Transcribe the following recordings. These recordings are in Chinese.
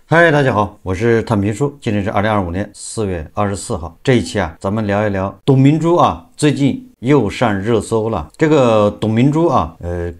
嗨，大家好，我是探评书。今天是2025年4月24号。这一期咱们聊一聊董明珠最近又上热搜了。这个董明珠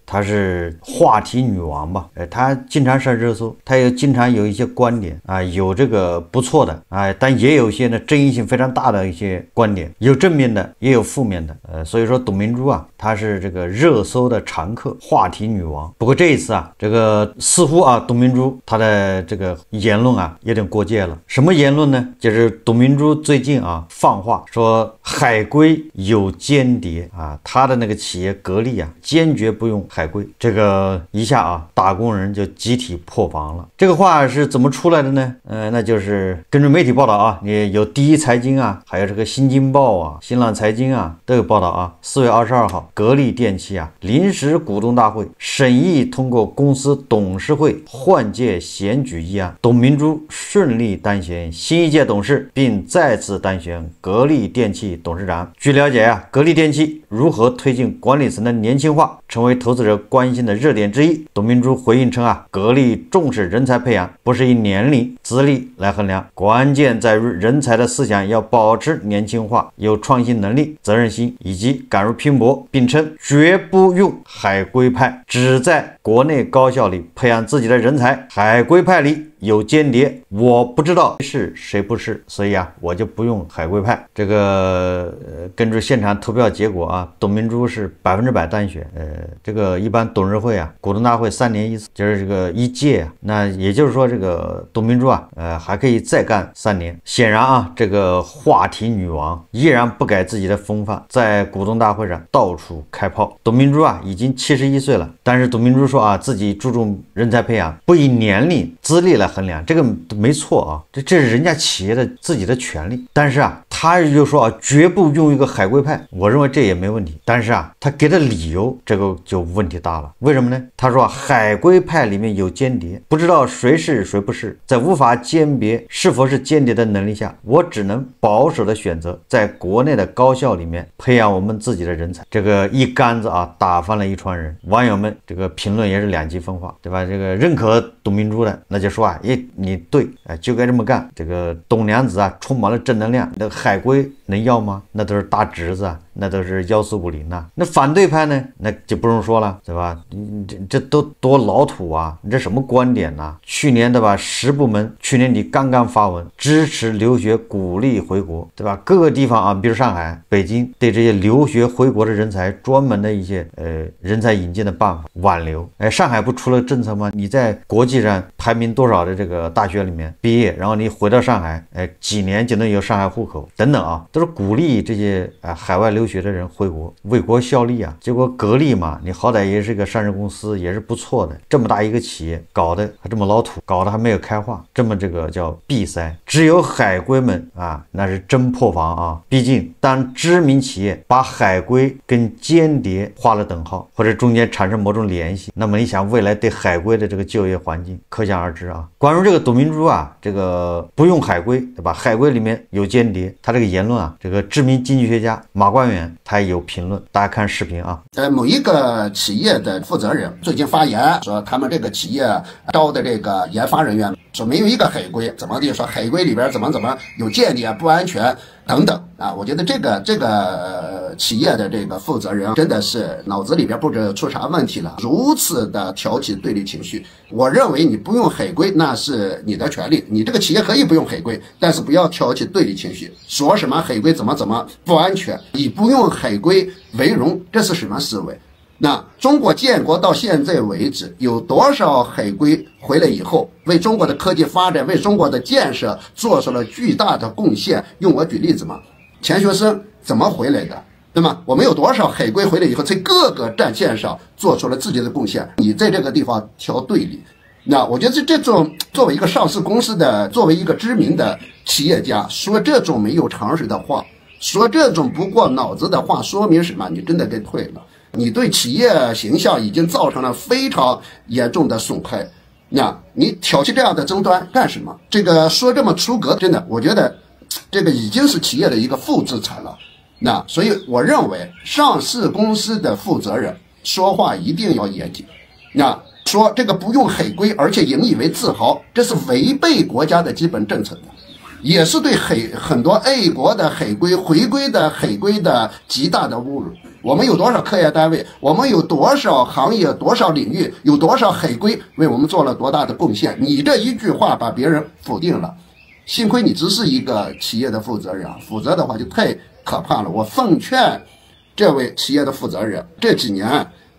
她是话题女王吧？她经常上热搜，她也经常有一些观点有这个不错的但也有一些呢争议性非常大的一些观点，有正面的，也有负面的。所以说董明珠她是这个热搜的常客，话题女王。不过这一次这个似乎董明珠她的这个言论有点过界了。什么言论呢？就是董明珠最近放话说海归有间谍他的那个企业格力坚决不用海归。这个一下打工人就集体破防了。这个话是怎么出来的呢？那就是根据媒体报道也有第一财经还有这个新京报新浪财经都有报道4月22号，格力电器临时股东大会审议通过公司董事会换届选举议案，董明珠顺利当选新一届董事，并再次当选格力电器董事长。据了解格力电器如何推进管理层的年轻化，成为投资者关心的热点之一。董明珠回应称格力重视人才培养，不是以年龄资历来衡量，关键在于人才的思想要保持年轻化，有创新能力、责任心以及敢于拼搏，并称绝不用海归派，只在国内高校里培养自己的人才，海归派里有间谍，我不知道是谁不是，所以我就不用海归派。这个根据现场投票结果董明珠是100%当选。这个一般董事会股东大会3年一次，就是这个一届那也就是说这个董明珠还可以再干3年。显然这个话题女王依然不改自己的风范，在股东大会上到处开炮。董明珠已经71岁了，但是董明珠说自己注重人才培养，不以年龄资历来衡量，这个没错这是人家企业的自己的权利。但是他又说绝不用一个海归派，我认为这也没问题。但是他给的理由这个就问题大了。为什么呢？他说海归派里面有间谍，不知道谁是谁不是，在无法鉴别是否是间谍的能力下，我只能保守的选择在国内的高校里面培养我们自己的人才。这个一竿子打翻了一船人。网友们这个评论也是两极分化，对吧？这个认可董明珠的那就说你对就该这么干。这个董娘子充满了正能量，那海归能要吗？那都是大侄子那都是幺四五零那反对派呢，那就不用说了，对吧？这都多老土你这什么观点去年对吧，10部门去年底刚刚发文支持留学，鼓励回国，对吧？各个地方比如上海、北京，对这些留学回国的人才专门的一些人才引进的办法挽留。上海不出了政策吗？你在国际上排名多少的这个大学里面毕业，然后你回到上海几年就能有上海户口等等都是鼓励这些海外留学的人回国为国效力结果格力嘛，你好歹也是个上市公司，也是不错的，这么大一个企业搞得还这么老土，搞得还没有开化，这么这个叫闭塞。只有海归们那是真破防毕竟当知名企业把海归跟间谍画了等号，或者中间产生某种联系，那么你想未来对海归的这个就业环境可想而知关于这个董明珠这个不用海归，对吧？海归里面有间谍，他这个言论这个知名经济学家马冠远他也有评论，大家看视频某一个企业的负责人最近发言说，他们这个企业招的这个研发人员说没有一个海归，怎么地说海归里边怎么有间谍不安全等等我觉得这个企业的这个负责人真的是脑子里边不知道出啥问题了，如此的挑起对立情绪。我认为你不用海归那是你的权利，你这个企业可以不用海归，但是不要挑起对立情绪，说什么海归怎么不安全，以不用海归为荣，这是什么思维？那中国建国到现在为止，有多少海归回来以后为中国的科技发展、为中国的建设做出了巨大的贡献？用我举例子嘛，钱学森怎么回来的，对吗？我们有多少海归回来以后在各个战线上做出了自己的贡献？你在这个地方挑对立，那我觉得这种作为一个上市公司的，作为一个知名的企业家，说这种没有常识的话，说这种不过脑子的话，说明什么？你真的给退了，你对企业形象已经造成了非常严重的损害。那你挑起这样的争端干什么？这个说这么出格，真的，我觉得这个已经是企业的一个负资产了。那所以我认为，上市公司的负责人说话一定要严谨。那说这个不用海归，而且引以为自豪，这是违背国家的基本政策的，也是对很多爱国的海归、回归的海归的极大的侮辱。我们有多少科研单位，我们有多少行业、多少领域，有多少海归为我们做了多大的贡献？你这一句话把别人否定了，幸亏你只是一个企业的负责人，否则的话就太可怕了。我奉劝这位企业的负责人，这几年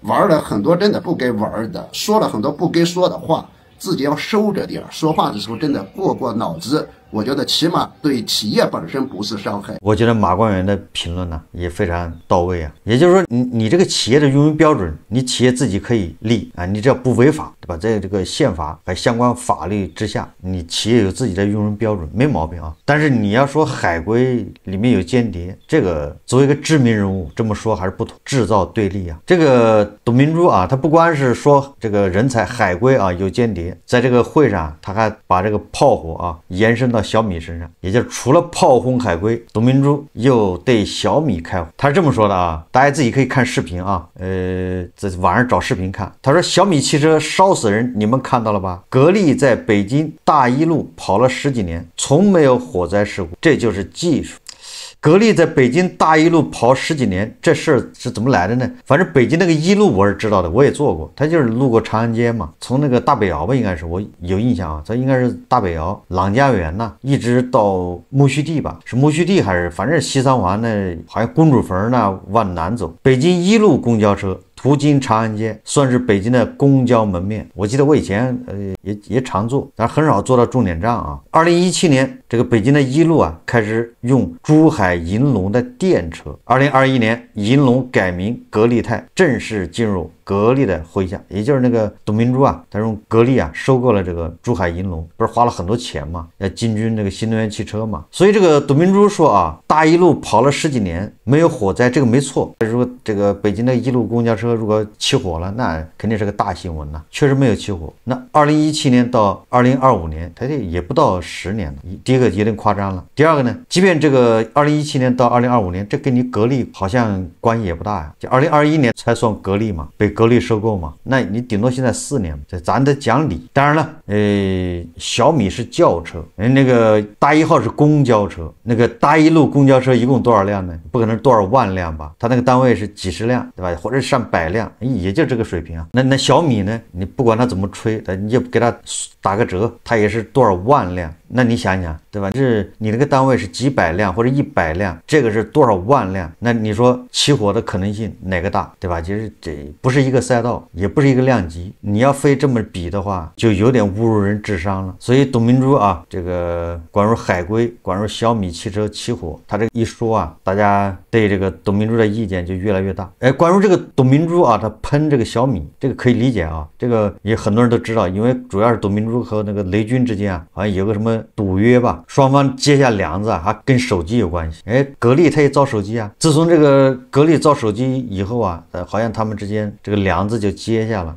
玩了很多真的不该玩的，说了很多不该说的话，自己要收着点，说话的时候真的过脑子。我觉得起码对企业本身不是伤害。我觉得马官员的评论呢也非常到位啊，也就是说你这个企业的运营标准，你企业自己可以立啊，你只要不违法，对吧？在这个宪法和相关法律之下，你企业有自己的运营标准，没毛病啊。但是你要说海归里面有间谍，这个作为一个知名人物这么说还是不妥，制造对立啊。这个董明珠啊，他不光是说这个人才海归啊有间谍，在这个会上他还把这个炮火啊延伸到小米身上，也就是除了炮轰海归，董明珠又对小米开火。他是这么说的啊，大家自己可以看视频啊，在网上找视频看。他说小米汽车烧死人，你们看到了吧？格力在北京大一路跑了10几年，从没有火灾事故，这就是技术。格力在北京大一路跑10几年，这事儿是怎么来的呢？反正北京那个一路我是知道的，我也做过，他就是路过长安街嘛，从那个大北窑吧，应该是我有印象啊，它应该是大北窑朗家园呐，一直到木樨地吧，是木樨地还是反正西三环呢，好像公主坟那往南走，北京一路公交车途经长安街，算是北京的公交门面。我记得我以前也常坐，但很少坐到终点站啊。2017年，这个北京的一路啊开始用珠海银龙的电车。2021年，银龙改名格力泰，正式进入格力的麾下，也就是那个董明珠啊，他用格力啊收购了这个珠海银龙，不是花了很多钱嘛，要进军那个新能源汽车嘛。所以这个董明珠说啊，大一路跑了10几年没有火灾，这个没错。如果这个北京的一路公交车如果起火了，那肯定是个大新闻呐，确实没有起火。那2017年到2025年，它这也不到10年了。第一个有点夸张了，第二个呢，即便这个2017年到2025年，这跟你格力好像关系也不大呀，就2021年才算格力嘛，被格力收购嘛，那你顶多现在4年，这咱得讲理。当然了，小米是轿车，那个大一号是公交车，那个大一路公交车一共多少辆呢？不可能多少万辆吧？它那个单位是几十辆，对吧？或者上百辆，也就这个水平啊。那小米呢？你不管它怎么吹，你就给它打个折，它也是多少万辆。那你想想，对吧？是你那个单位是几百辆或者100辆，这个是多少万辆？那你说起火的可能性哪个大，对吧？其实这不是一个赛道，也不是一个量级，你要非这么比的话，就有点侮辱人智商了。所以董明珠啊，这个关于海归，关于小米汽车起火，他这个一说啊，大家对这个董明珠的意见就越来越大。关于这个董明珠啊，他喷这个小米，这个可以理解啊，这个也很多人都知道，因为主要是董明珠和那个雷军之间啊，好像有个什么赌约吧，双方结下梁子啊，还跟手机有关系。格力他也造手机啊，自从这个格力造手机以后啊，好像他们之间这个梁子就结下了。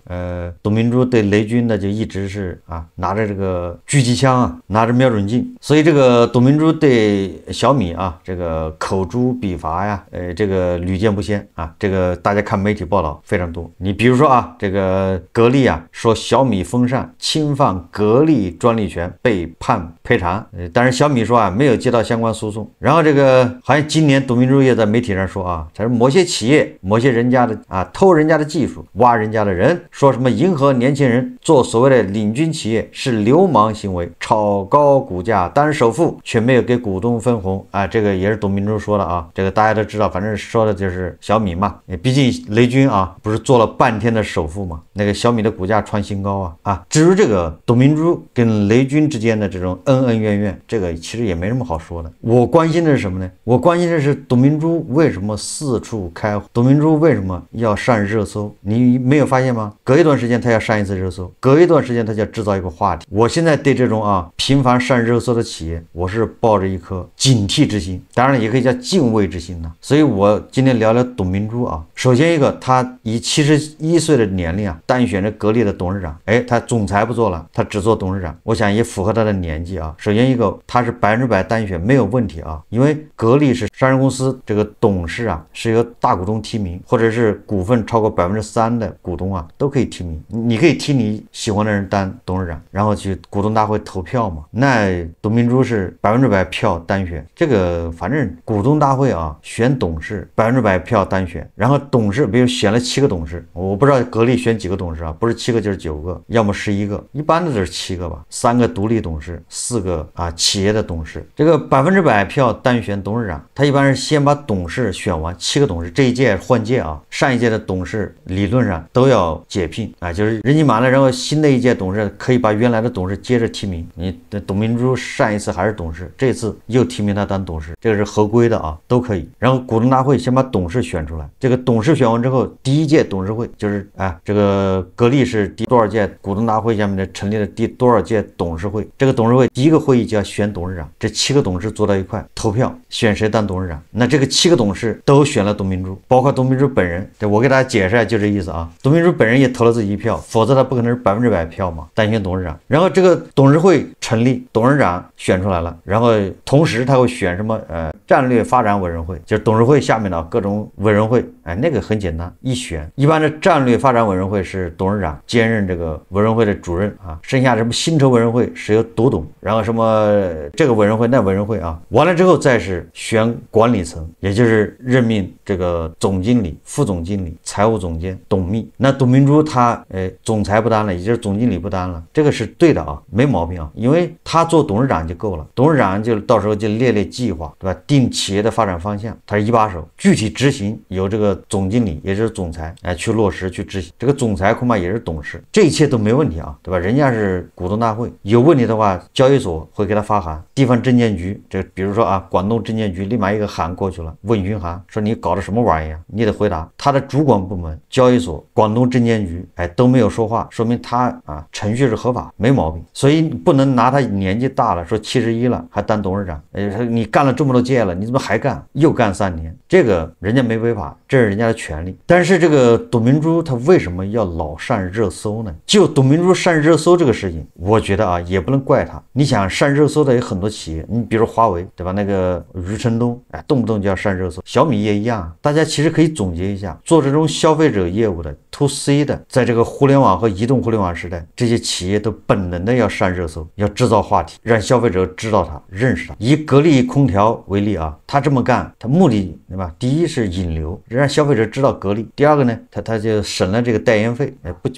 董明珠对雷军呢就一直是啊拿着这个狙击枪啊，拿着瞄准镜，所以这个董明珠对小米啊这个口诛笔伐呀，这个屡见不鲜啊，这个大家看媒体报道非常多。你比如说啊，这个格力啊说小米风扇侵犯格力专利权，被判赔偿，但是小米说啊没有接到相关诉讼。然后这个好像今年董明珠也在媒体上说啊，他说某些企业某些人家的啊偷人家的技术，挖人家的人，说什么迎合年轻人，做所谓的领军企业是流氓行为，炒高股价担首付却没有给股东分红啊，这个也是董明珠说的啊，这个大家都知道，反正说的就是小米嘛，毕竟雷军啊不是做了半天的首富嘛，那个小米的股价创新高啊。至于这个董明珠跟雷军之间的这种恩恩怨怨，这个其实也没什么好说的。我关心的是什么呢？我关心的是董明珠为什么四处开火，董明珠为什么要上热搜？你没有发现吗？隔一段时间他要上一次热搜，隔一段时间他就要制造一个话题。我现在对这种频繁上热搜的企业，我是抱着一颗警惕之心，当然也可以叫敬畏之心呢。所以我今天聊聊董明珠啊。首先一个，他以71岁的年龄担选着格力的董事长，他总裁不做了，他只做董事长，我想也符合他的年纪。记啊。首先一个，它是100%单选没有问题啊，因为格力是上市公司，这个董事啊是由大股东提名，或者是股份超过3%的股东啊都可以提名。你可以提你喜欢的人当董事长，然后去股东大会投票嘛。那董明珠是100%票单选，这个反正股东大会啊选董事100%票单选，然后董事比如选了7个董事，我不知道格力选几个董事啊，不是7个就是9个，要么11个，一般的都是7个吧，3个独立董事，4个企业的董事。这个100%票单选董事长，他一般是先把董事选完，7个董事，这一届换届啊，上一届的董事理论上都要解聘啊，就是任期满了，然后新的一届董事可以把原来的董事接着提名。你董明珠上一次还是董事，这次又提名他当董事，这个是合规的啊，都可以。然后股东大会先把董事选出来，这个董事选完之后，第一届董事会就是这个格力是第多少届股东大会下面的成立的第多少届董事会，这个董事会第一个会议就要选董事长，这7个董事坐到一块投票选谁当董事长。那这个7个董事都选了董明珠，包括董明珠本人，我给大家解释一下，就这意思啊。董明珠本人也投了自己一票，否则他不可能是100%票嘛，单选董事长。然后这个董事会成立，董事长选出来了，然后同时他会选什么战略发展委员会，就是董事会下面的各种委员会，那个很简单，一选。一般的战略发展委员会是董事长兼任这个委员会的主任啊，剩下什么薪酬委员会是由独董，然后什么这个委员会那委员会啊，完了之后再是选管理层，也就是任命这个总经理、副总经理、财务总监、董秘。那董明珠他总裁不当了，也就是总经理不当了，这个是对的啊，没毛病啊，因为他做董事长就够了，董事长就到时候就列计划，对吧？定企业的发展方向，他是一把手，具体执行由这个总经理也就是总裁去落实去执行，这个总裁恐怕也是董事，这一切都没问题啊，对吧？人家是股东大会，有问题的话交易所会给他发函，地方证监局这比如说广东证监局立马一个函过去了，问询函说你搞的什么玩意啊，你得回答。他的主管部门交易所、广东证监局都没有说话，说明他程序是合法，没毛病。所以不能拿他年纪大了，说71了还当董事长，你干了这么多届了，你怎么还干？又干3年，这个人家没违法，这是人家的权利。但是这个董明珠她为什么要老上热搜呢？就董明珠上热搜这个事情，我觉得也不能怪她。你想上热搜的有很多企业，你比如华为，对吧？那个余承东动不动就要上热搜，小米也一样。大家其实可以总结一下，做这种消费者业务的 to C 的，在这个互联网和移动互联网时代，这些企业都本能的要上热搜，要制造话题，让消费者知道它、认识它。以格力空调为例他这么干，他目的对吧？第一是引流，让消费者知道格力；第二个呢，他就省了这个代言费，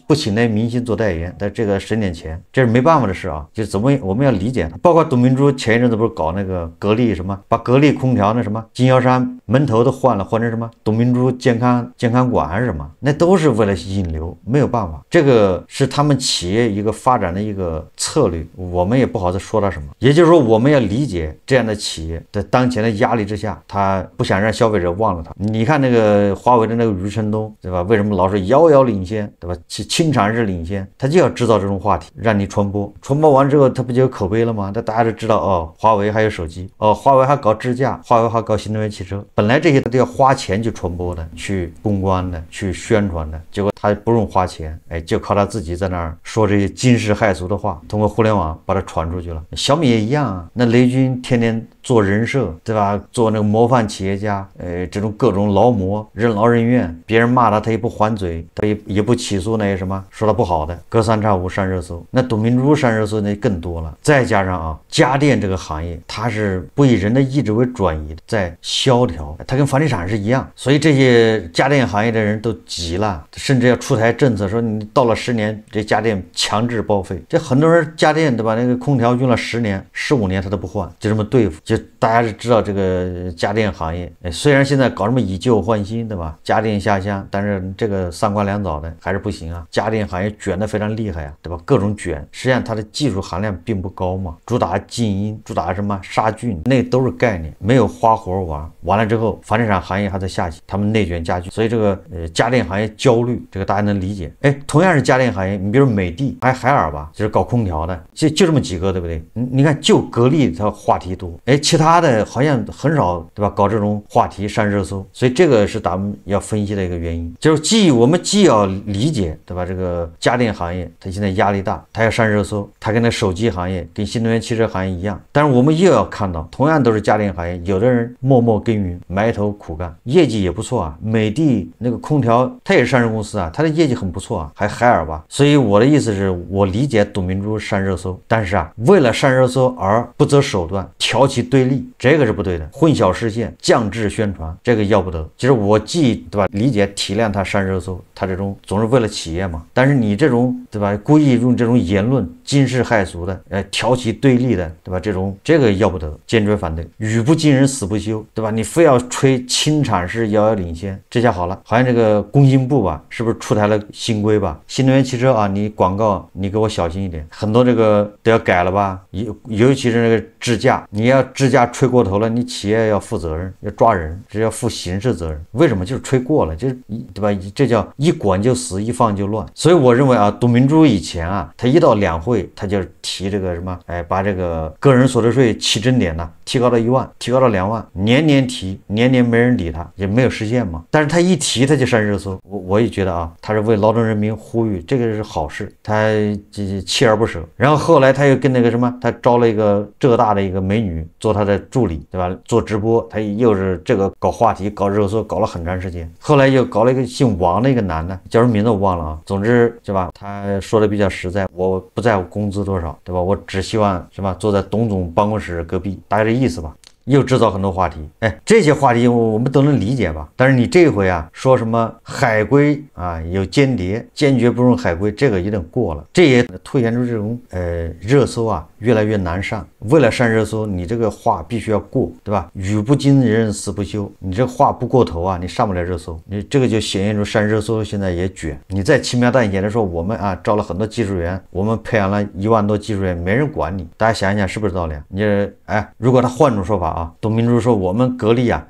不请那明星做代言，但这个省点钱，这是没办法的事啊。就怎么我们要理解它。包括董明珠前一阵子不是搞那个格力什么，把格力空调那什么经销商门头都换了，换成什么董明珠健康馆还是什么，那都是为了引流，没有办法，这个是他们企业一个发展的一个策略，我们也不好再说他什么。也就是说，我们要理解这样的企业在当前的压力之下，他不想让消费者忘了他。你看那个华为的那个余承东，对吧？为什么老是遥遥领先，对吧？经常是领先，他就要制造这种话题，让你传播完之后，他不就有口碑了吗？那大家都知道华为还有手机，华为还搞支架，华为还搞新能源汽车。本来这些都要花钱去传播的，去公关的，去宣传的，结果他不用花钱，就靠他自己在那儿说这些惊世骇俗的话，通过互联网把它传出去了。小米也一样啊，那雷军天天做人设，对吧？做那个模范企业家，这种各种劳模，任劳任怨，别人骂他，他也不还嘴，他也不起诉那些什么说他不好的，隔三差五上热搜。那董明珠上热搜那更多了。再加上家电这个行业，它是不以人的意志为转移的，在萧条，它跟房地产是一样，所以这些家电行业的人都急了，甚至要出台政策说你到了10年，这家电强制报废。这很多人家电对吧？那个空调用了10年、15年他都不换，就这么对付。就大家是知道这个家电行业，虽然现在搞什么以旧换新，对吧？家电下乡，但是这个3瓜2枣的还是不行啊。家电行业卷得非常厉害对吧？各种卷，实际上它的技术含量并不高嘛，主打静音，主打什么杀菌，那都是概念，没有花活玩。完了之后，房地产行业还在下行，他们内卷加剧，所以这个家电行业焦虑，这个大家能理解。同样是家电行业，你比如美的，还海尔吧，就是搞空调的，就这么几个，对不对？你看就格力它话题多，其他的好像很少，对吧？搞这种话题上热搜，所以这个是咱们要分析的一个原因，就是我们既要理解，对吧？这个家电行业它现在压力大，它要上热搜，它跟那手机行业、跟新能源汽车行业一样，但是我们又要看到，同样都是家电行业，有的人默默耕耘，埋头苦干，业绩也不错啊。美的那个空调，它也是上市公司啊，它的业绩很不错啊，还海尔吧。所以我的意思是，我理解董明珠上热搜，但是啊，为了上热搜而不择手段，挑起对立，这个是不对的，混淆视线，降智宣传，这个要不得。其实我既对吧理解体谅他上热搜，他这种总是为了企业嘛，但是你这种对吧故意用这种言论惊世骇俗的，挑起对立的，对吧？这个要不得，坚决反对。语不惊人死不休，对吧？你非要吹轻产是遥遥领先，这下好了，好像这个工信部吧，是不是出台了新规吧？新能源汽车啊，你广告你给我小心一点，很多这个都要改了吧？尤其是那个智驾，你要智驾吹过头了，你企业要负责任，要抓人，这要负刑事责任。为什么？就是吹过了，就是对吧？这叫一管就死，一放就乱。所以我认为啊，董明珠以前啊，他一到两会，他就提这个什么，把这个个人所得税起征点呢，提高到1万，提高到2万，年年提，年年没人理他，也没有实现嘛。但是他一提他就上热搜，我也觉得啊，他是为劳动人民呼吁，这个是好事，他锲而不舍。然后后来他又跟那个什么，他招了一个浙大的一个美女做他的助理，对吧？做直播，他又是这个搞话题、搞热搜，搞了很长时间。后来又搞了一个姓王的一个男的，叫什么名字我忘了啊。总之，对吧？他说的比较实在，我不在乎工资多少，对吧？我只希望是吧，坐在董总办公室隔壁，大概这意思吧。又制造很多话题，这些话题我们都能理解吧？但是你这回啊，说什么海归啊有间谍，坚决不用海归，这个有点过了。这也凸显出这种热搜啊越来越难上。为了上热搜，你这个话必须要过，对吧？语不惊人死不休，你这话不过头啊，你上不了热搜。你这个就显现出上热搜现在也卷。你再轻描淡写的说我们啊招了很多技术员，我们培养了1万多技术员，没人管你。大家想一想是不是道理啊？你如果他换种说法啊，董明珠说我们格力啊，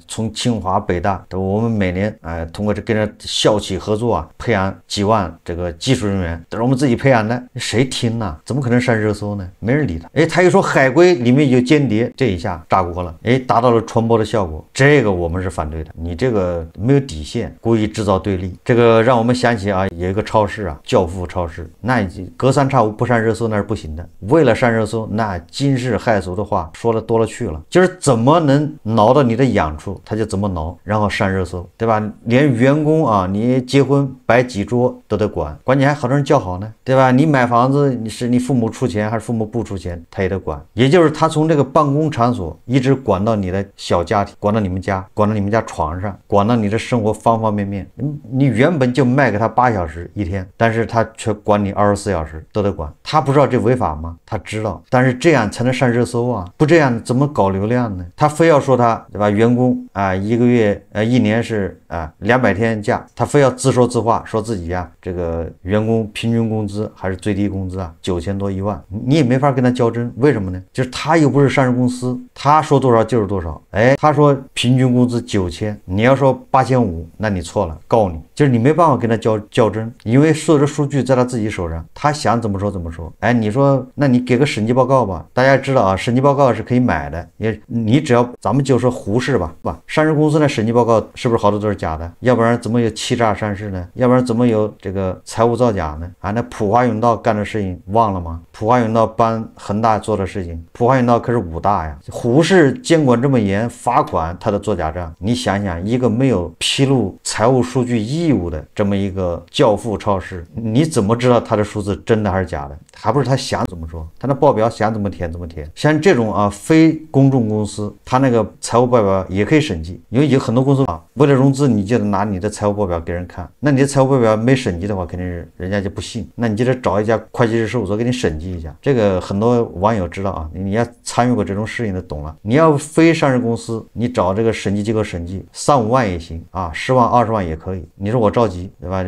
从清华北大，我们每年通过跟着校企合作啊，培养几万这个技术人员，都是我们自己培养的，谁听呢？怎么可能上热搜呢？没人理他。他又说海归里面有间谍，这一下炸锅了，达到了传播的效果，这个我们是反对的。你这个没有底线，故意制造对立，这个让我们想起啊，有一个超市啊，教父超市，那隔三差五不上热搜那是不行的。为了上热搜，那惊世骇俗的话说的多了去了，就是怎么能挠到你的痒处，他就怎么挠，然后上热搜，对吧？连员工啊，你结婚摆几桌都得管，关键还好多人叫好呢，对吧？你买房子，你父母出钱还是父母不出钱，他也得管。也就是他从这个办公场所一直管到你的小家庭，管到你们家，管到你们家床上，管到你的生活方方面面。你原本就卖给他8小时一天，但是他却管你24小时都得管。他不知道这违法吗？他知道，但是这样才能上热搜啊，不这样怎么搞流量呢？他非要说他，对吧？员工啊，一个月一年是200天假，他非要自说自话，说自己啊这个员工平均工资还是最低工资啊9000多1万，你也没法跟他较真。为什么呢？就是他又不是上市公司，他说多少就是多少。他说平均工资9000，你要说8500，那你错了，告你。就是你没办法跟他较真，因为所有的数据在他自己手上，他想怎么说怎么说。你说那你给个审计报告吧，大家知道啊，审计报告是可以买的，你只要咱们就说胡适吧，上市公司的审计报告是不是好多都是假的？要不然怎么有欺诈上市呢？要不然怎么有这个财务造假呢？那普华永道干的事情忘了吗？普华永道帮恒大做的事情，普华永道可是5大呀。胡适监管这么严，罚款他的做假账，你想想，一个没有披露财务数据义务的这么一个教父超市，你怎么知道他的数字真的还是假的？还不是他想怎么说，他那报表想怎么填怎么填。像这种非公众公司，他那个财务报表也可以审计，因为有很多公司为了融资，你就得拿你的财务报表给人看，那你的财务报表没审计的话，肯定是人家就不信，那你就得找一家会计师事务所给你审计一下。这个很多网友知道啊，你要参与过这种事情的懂了。你要非上市公司，你找这个审计机构审计3-5万也行10万20万也可以。你说我着急，对吧？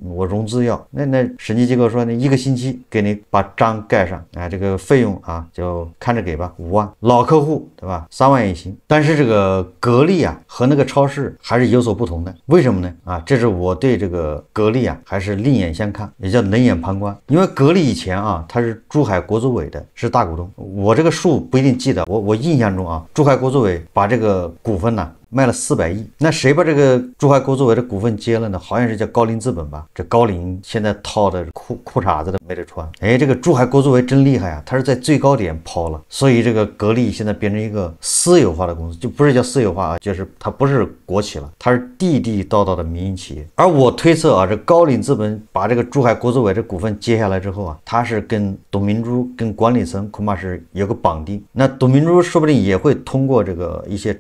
我融资要，那审计机构说那1个星期给你把章盖上，这个费用啊就看着给吧，5万。老客户对吧，3万也行。但是这个格力啊和那个超市还是有所不同的，为什么呢？这是我对这个格力啊还是另眼相看，也叫冷眼旁观。因为格力以前啊，它是珠海国资委的，是大股东。我这个数不一定记得，我印象中啊，珠海国资委把这个股份呢卖了400亿，那谁把这个珠海国资委的股份接了呢？好像是叫高瓴资本吧。这高瓴现在套的裤衩子都没得穿。这个珠海国资委真厉害啊，它是在最高点抛了，所以这个格力现在变成一个私有化的公司，就不是叫私有化啊，就是它不是国企了，它是地地道道的民营企业。而我推测啊，这高瓴资本把这个珠海国资委的股份接下来之后啊，它是跟董明珠跟管理层恐怕是有个绑定。那董明珠说不定也会通过这个一些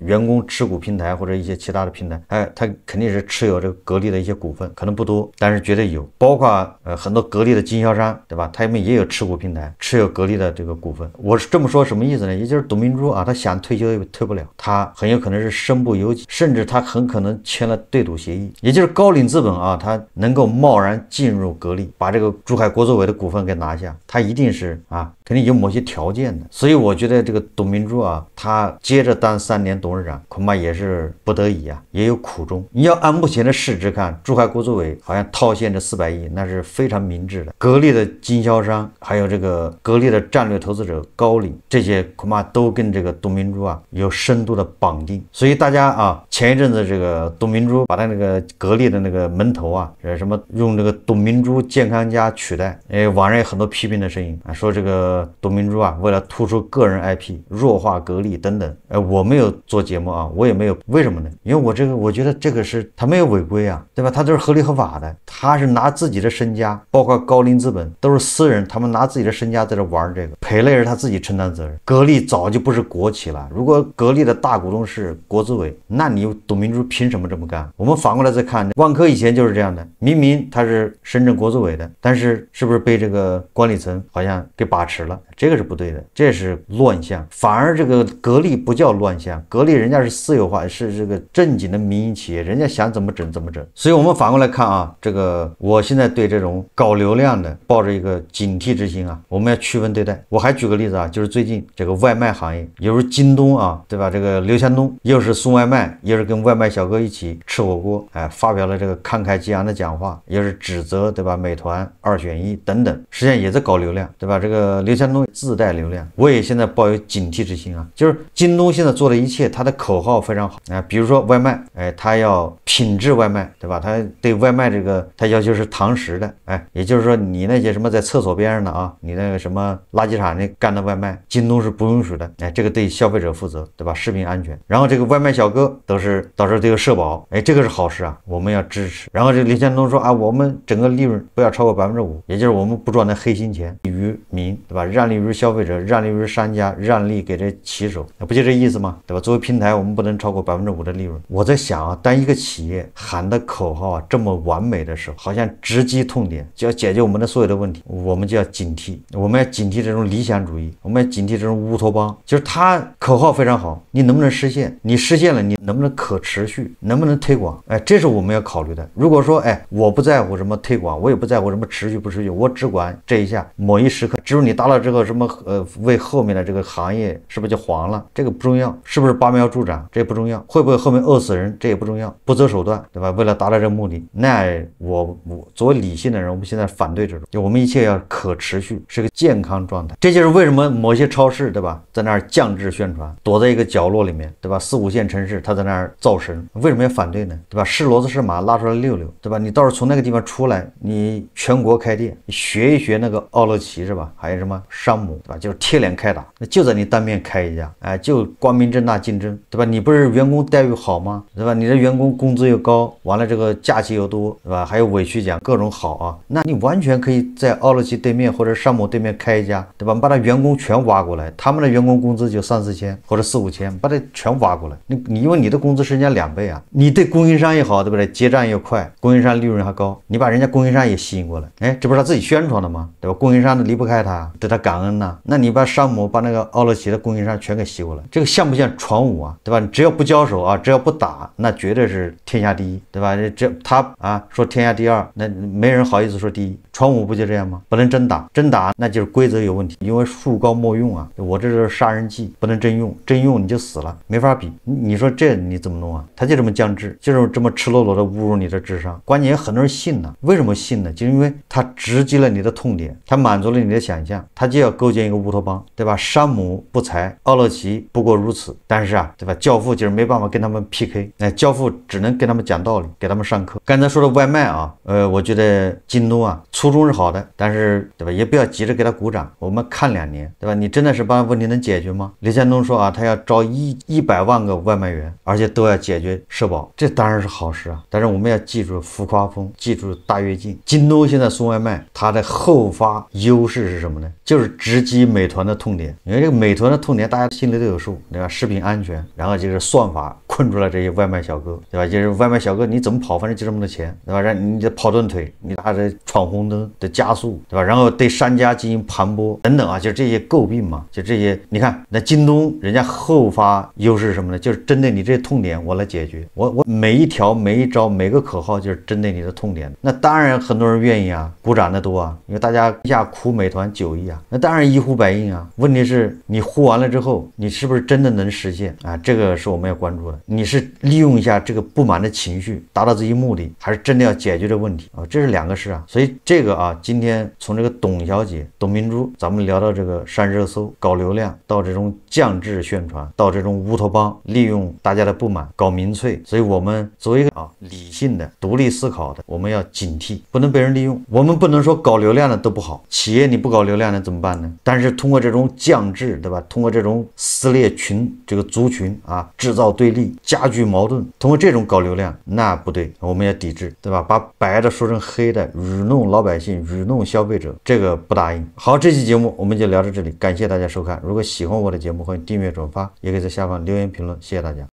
员工持股平台或者一些其他的平台，他肯定是持有这个格力的一些股份，可能不多，但是绝对有。包括很多格力的经销商，对吧？他们也有持股平台，持有格力的这个股份。我是这么说什么意思呢？也就是董明珠啊，他想退休也退不了，他很有可能是身不由己，甚至他很可能签了对赌协议。也就是高瓴资本啊，他能够贸然进入格力，把这个珠海国资委的股份给拿下，他一定是肯定有某些条件的。所以我觉得这个董明珠啊，他接着当3年董事长，恐怕也是不得已啊，也有苦衷。你要按目前的市值看，珠海国资委好像套现这400亿，那是非常明智的。格力的经销商，还有这个格力的战略投资者高瓴，这些恐怕都跟这个董明珠啊有深度的绑定。所以大家啊，前一阵子这个董明珠把他那个格力的那个门头啊，什么用这个董明珠健康家取代，网上有很多批评的声音啊，说这个董明珠啊为了突出个人 IP 弱化格力等等。我没有做节目啊，我也没有，为什么呢？因为我觉得这个是他没有违规啊，对吧？他都是合理合法的，他是拿自己的身家，包括高瓴资本都是私人，他们拿自己的身家在这玩这个，赔了也是他自己承担责任。格力早就不是国企了，如果格力的大股东是国资委，那你董明珠凭什么这么干？我们反过来再看，万科以前就是这样的，明明他是深圳国资委的，但是是不是被这个管理层好像给把持了？这个是不对的，这是乱象。反而这个格力不叫乱象，格力人家是私有化，是这个正经的民营企业，人家想怎么整怎么整。所以我们反过来看啊，这个我现在对这种搞流量的抱着一个警惕之心啊，我们要区分对待。我还举个例子啊，就是最近这个外卖行业，有时候京东啊，对吧？这个刘强东又是送外卖，又是跟外卖小哥一起吃火锅，发表了这个慷慨激昂的讲话，又是指责，对吧？美团2选1等等，实际上也在搞流量，对吧？这个刘强东自带流量，我也现在抱有警惕之心啊，就是京东现在做的一切，它的口号非常好啊，比如说外卖，它要品质外卖，对吧？它对外卖这个，它要求是堂食的，也就是说你那些什么在厕所边上的啊，你那个什么垃圾场那干的外卖，京东是不允许的，这个对消费者负责，对吧？食品安全。然后这个外卖小哥都是到时候都有社保，这个是好事啊，我们要支持。然后这个刘强东说啊，我们整个利润不要超过5%，也就是我们不赚那黑心钱，利于民，对吧？让利于消费者，让利于商家，让利给这骑手，不就这意思吗？对吧？作为平台，我们不能超过5%的利润。我在想啊，当一个企业喊的口号啊这么完美的时候，好像直击痛点，就要解决我们的所有的问题，我们就要警惕，我们要警惕这种理想主义，我们要警惕这种乌托邦。就是他口号非常好，你能不能实现？你实现了，你能不能可持续？能不能推广？这是我们要考虑的。如果说我不在乎什么推广，我也不在乎什么持续不持续，我只管这一下某一时刻，只有你达到之后什么为后面的这个行业是不是就黄了？这个不重要，是不是拔苗助长这也不重要，会不会后面饿死人这也不重要，不择手段，对吧？为了达到这个目的，那我作为理性的人，我们现在反对这种，就我们一切要可持续，是个健康状态。这就是为什么某些超市，对吧，在那儿降智宣传，躲在一个角落里面，对吧？4、5线城市他在那儿造神，为什么要反对呢？对吧？是骡子是马拉出来溜溜，对吧？你倒是从那个地方出来，你全国开店，你学一学那个奥乐奇是吧？还有什么山姆，对吧？就是贴脸开打，那就在你当面开一家，就光明正大竞争，对吧？你不是员工待遇好吗？对吧？你的员工工资又高，完了这个假期又多，对吧？还有委屈奖，各种好啊，那你完全可以在奥乐奇对面或者山姆对面开一家，对吧？把他员工全挖过来，他们的员工工资就3、4千或者4、5千，把他全挖过来。你因为你的工资是人家2倍啊，你对供应商也好，对不对？结账又快，供应商利润还高，你把人家供应商也吸引过来，这不是他自己宣传的吗？对吧？供应商都离不开他，对他感恩呐。那你把山姆把那个奥乐奇的供应商全给吸过来，这个像不像传武啊？对吧？吧？只要不交手啊，只要不打，那绝对是天下第一，对吧？这他啊说天下第二，那没人好意思说第一。传武不就这样吗？不能真打，真打那就是规则有问题，因为术高莫用啊，我这是杀人技，不能真用，真用你就死了，没法比。你说这你怎么弄啊？他就这么降智，就是这么赤裸裸的侮辱你的智商。关键很多人信呢，为什么信呢？就是因为他直击了你的痛点，他满足了你的想象，他就要构建一个乌托邦，对吧？山姆不才，奥勒奇不过如此，但是啊，对吧？教父就是没办法跟他们 PK， 教父只能跟他们讲道理，给他们上课。刚才说的外卖啊，我觉得京东啊，初衷是好的，但是对吧？也不要急着给他鼓掌，我们看2年，对吧？你真的是把问题能解决吗？李强东说啊，他要招100万个外卖员，而且都要解决社保，这当然是好事啊。但是我们要记住浮夸风，记住大跃进。京东现在送外卖，它的后发优势是什么呢？就是直击美团的痛点。因为这个美团的痛点大家心里都有数，对吧？食品安全，然后就是算法困住了这些外卖小哥，对吧？就是外卖小哥你怎么跑，反正就这么多钱，对吧？让你得跑断腿，你还得闯红灯的加速，对吧？然后对商家进行盘剥等等啊，就这些诟病嘛，就这些。你看那京东人家后发优势是什么呢？就是针对你这些痛点我来解决，我每一条每一招每个口号就是针对你的痛点。那当然很多人愿意啊，鼓掌的多啊，因为大家一下哭美团9亿啊，那当然一呼百应啊。问题是你呼完了之后，你是不是真的能实现啊？这个是我们要关注的。你是利用一下这个不满的情绪达到自己目的，还是真的要解决这个问题啊？这是2个事啊。所以这个啊，今天从这个董小姐董明珠，咱们聊到这个上热搜搞流量，到这种降智宣传，到这种乌托邦利用大家的不满搞民粹。所以我们作为一个理性的独立思考的，我们要警惕，不能被人利用。我们不能说搞流量的都不好，企业你不搞流量的怎么办呢？但是通过这种降智，对吧？通过这种撕裂这个族群啊，制造对立，加剧矛盾，通过这种搞流量，那不对，我们要抵制，对吧？把白的说成黑的，愚弄老百姓，愚弄消费者，这个不答应。好，这期节目我们就聊到这里，感谢大家收看。如果喜欢我的节目，欢迎订阅转发，也可以在下方留言评论，谢谢大家。